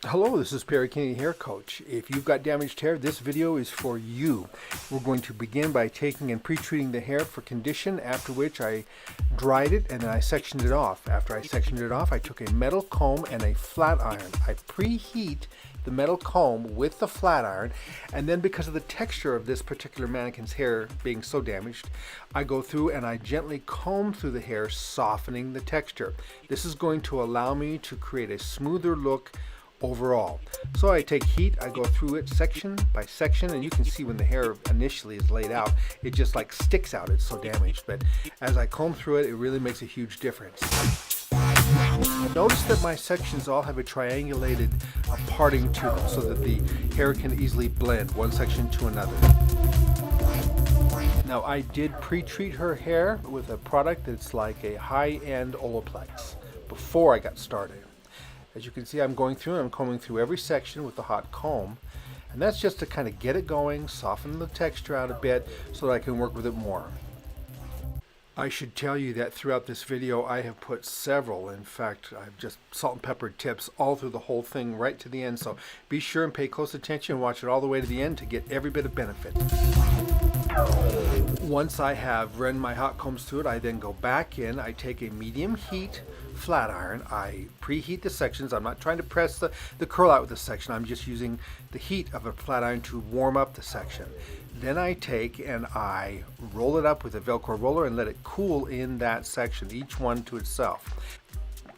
Hello, this is Perry Kennedy Hair Coach. If you've got damaged hair, this video is for you. We're going to begin by taking and pre-treating the hair for condition, after which I dried it and then I sectioned it off. After I sectioned it off, I took a metal comb and a flat iron. I preheat the metal comb with the flat iron, and then because of the texture of this particular mannequin's hair being so damaged, I go through and I gently comb through the hair, softening the texture. This is going to allow me to create a smoother look overall. So I take heat, I go through it section by section, and you can see when the hair initially is laid out, it just like sticks out, it's so damaged. But as I comb through it, it really makes a huge difference. Notice that my sections all have a triangulated parting to them so that the hair can easily blend one section to another. Now I did pre-treat her hair with a product that's like a high-end Olaplex before I got started. As you can see, I'm going through and I'm combing through every section with the hot comb, and that's just to kind of get it going, soften the texture out a bit so that I can work with it more. I should tell you that throughout this video I have put several, in fact I've just salt and peppered tips all through the whole thing right to the end, so be sure and pay close attention and watch it all the way to the end to get every bit of benefit. Once I have run my hot combs through it, I then go back in, I take a medium heat flat iron, I preheat the sections. I'm not trying to press the curl out with the section, I'm just using the heat of a flat iron to warm up the section. Then I take and I roll it up with a Velcro roller and let it cool in that section, each one to itself.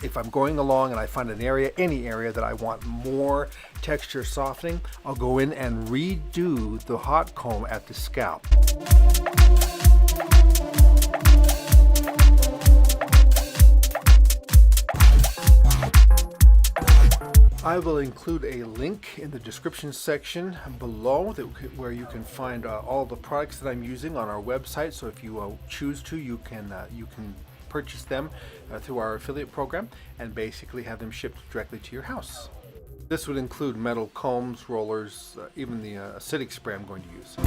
If I'm going along and I find an area, any area that I want more texture softening, I'll go in and redo the hot comb at the scalp. I will include a link in the description section below where you can find all the products that I'm using on our website. So if you choose to, you can purchase them through our affiliate program and basically have them shipped directly to your house. This would include metal combs, rollers, even the acidic spray I'm going to use.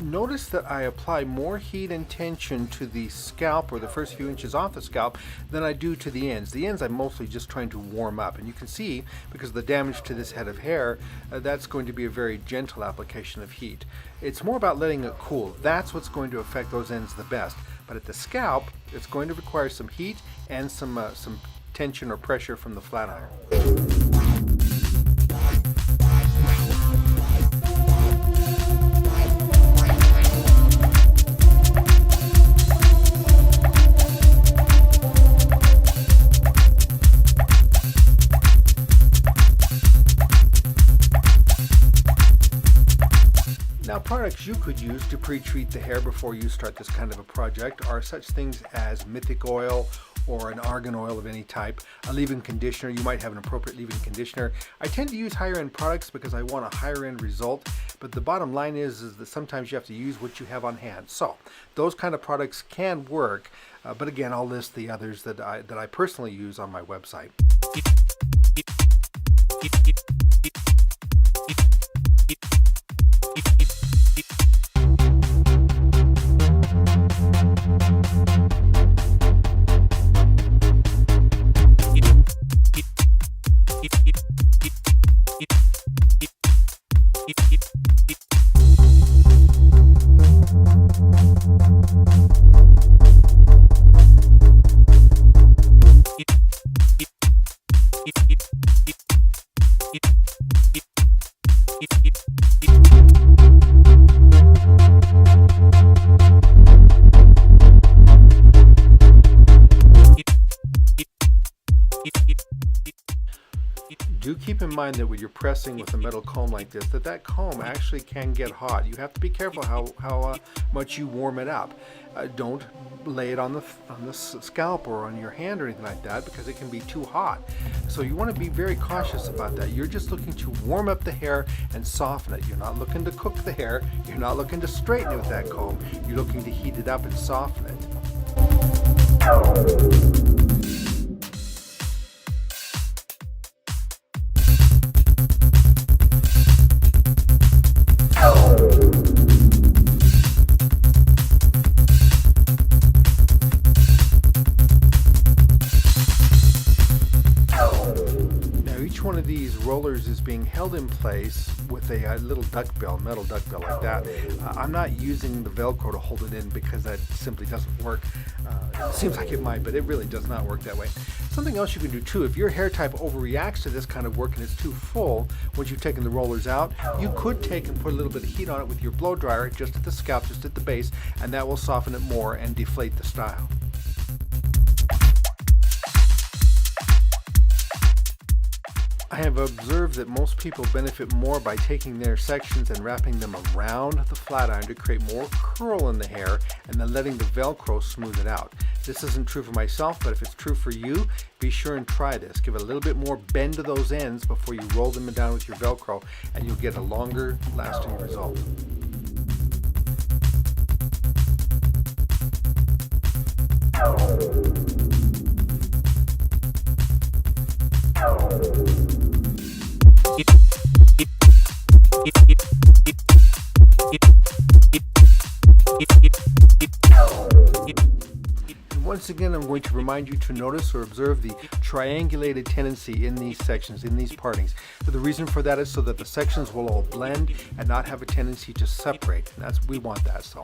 Notice that I apply more heat and tension to the scalp, or the first few inches off the scalp, than I do to the ends. The ends I'm mostly just trying to warm up, and you can see because of the damage to this head of hair, that's going to be a very gentle application of heat. It's more about letting it cool. That's what's going to affect those ends the best. But at the scalp, it's going to require some heat and some tension or pressure from the flat iron. Now, products you could use to pre-treat the hair before you start this kind of a project are such things as Mythic oil or an argan oil of any type, a leave-in conditioner. You might have an appropriate leave-in conditioner. I tend to use higher-end products because I want a higher-end result, but the bottom line is that sometimes you have to use what you have on hand. So those kind of products can work, but again, I'll list the others that I personally use on my website. Do keep in mind that when you're pressing with a metal comb like this, that comb actually can get hot. You have to be careful how much you warm it up. Don't lay it on the scalp or on your hand or anything like that, because it can be too hot. So you want to be very cautious about that. You're just looking to warm up the hair and soften it. You're not looking to cook the hair. You're not looking to straighten it with that comb. You're looking to heat it up and soften it. rollers is being held in place with a little duckbill, metal duckbill like that. I'm not using the Velcro to hold it in because that simply doesn't work. It seems like it might, but it really does not work that way. Something else you can do too, if your hair type overreacts to this kind of work and it's too full, once you've taken the rollers out, you could take and put a little bit of heat on it with your blow dryer just at the scalp, just at the base, and that will soften it more and deflate the style. I have observed that most people benefit more by taking their sections and wrapping them around the flat iron to create more curl in the hair and then letting the Velcro smooth it out. This isn't true for myself, but if it's true for you, be sure and try this. Give it a little bit more bend to those ends before you roll them down with your Velcro, and you'll get a longer lasting result. And once again, I'm going to remind you to notice or observe the triangulated tendency in these sections, in these partings. But the reason for that is so that the sections will all blend and not have a tendency to separate. And we want that. So.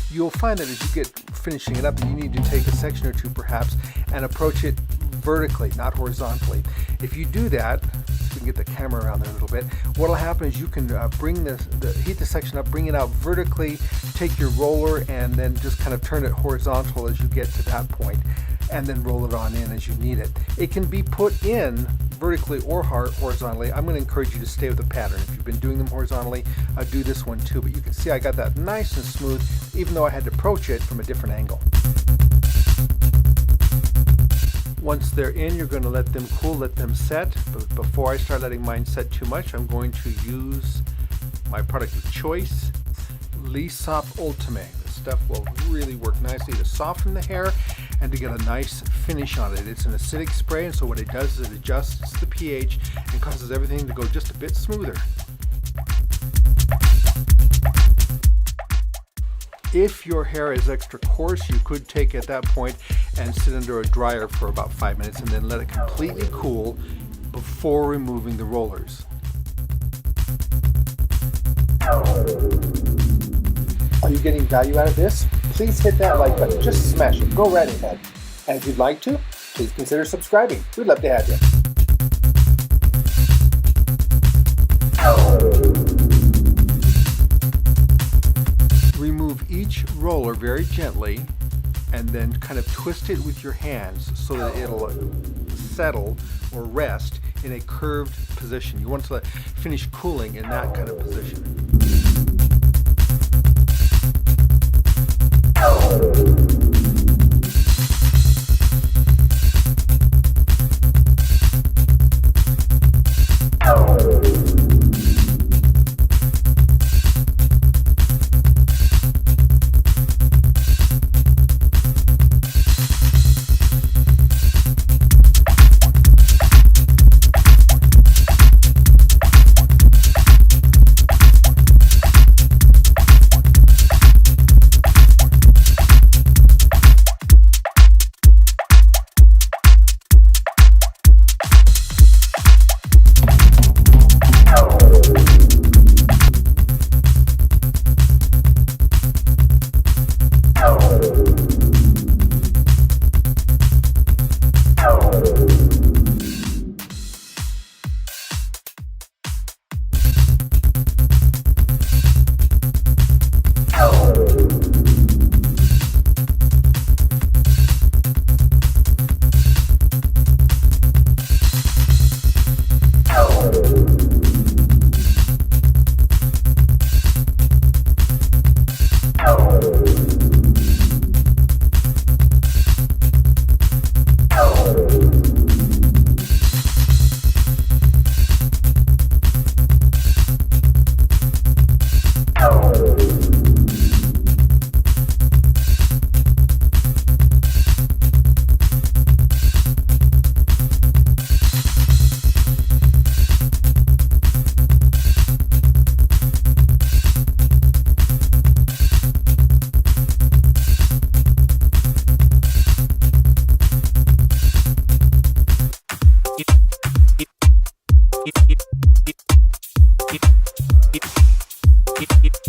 You'll find that as you get finishing it up, you need to take a section or two perhaps and approach it vertically, not horizontally. If you do that, so we can get the camera around there a little bit, what will happen is you can heat the section up, bring it out vertically, take your roller and then just kind of turn it horizontal as you get to that point, and then roll it on in as you need it. It can be put in vertically or horizontally. I'm going to encourage you to stay with the pattern. If you've been doing them horizontally, do this one too. But you can see I got that nice and smooth, even though I had to approach it from a different angle. Once they're in, you're going to let them cool, let them set. But before I start letting mine set too much, I'm going to use my product of choice, Lee-Sop Ultime. This stuff will really work nicely to soften the hair and to get a nice finish on it. It's an acidic spray, and so what it does is it adjusts the pH and causes everything to go just a bit smoother. If your hair is extra coarse, you could take at that point and sit under a dryer for about 5 minutes and then let it completely cool before removing the rollers. Are you getting value out of this? Please hit that like button. Just smash it. Go right ahead. And if you'd like to, please consider subscribing. We'd love to have you. Remove each roller very gently and then kind of twist it with your hands so that it'll settle or rest in a curved position. You want to finish cooling in that kind of position. It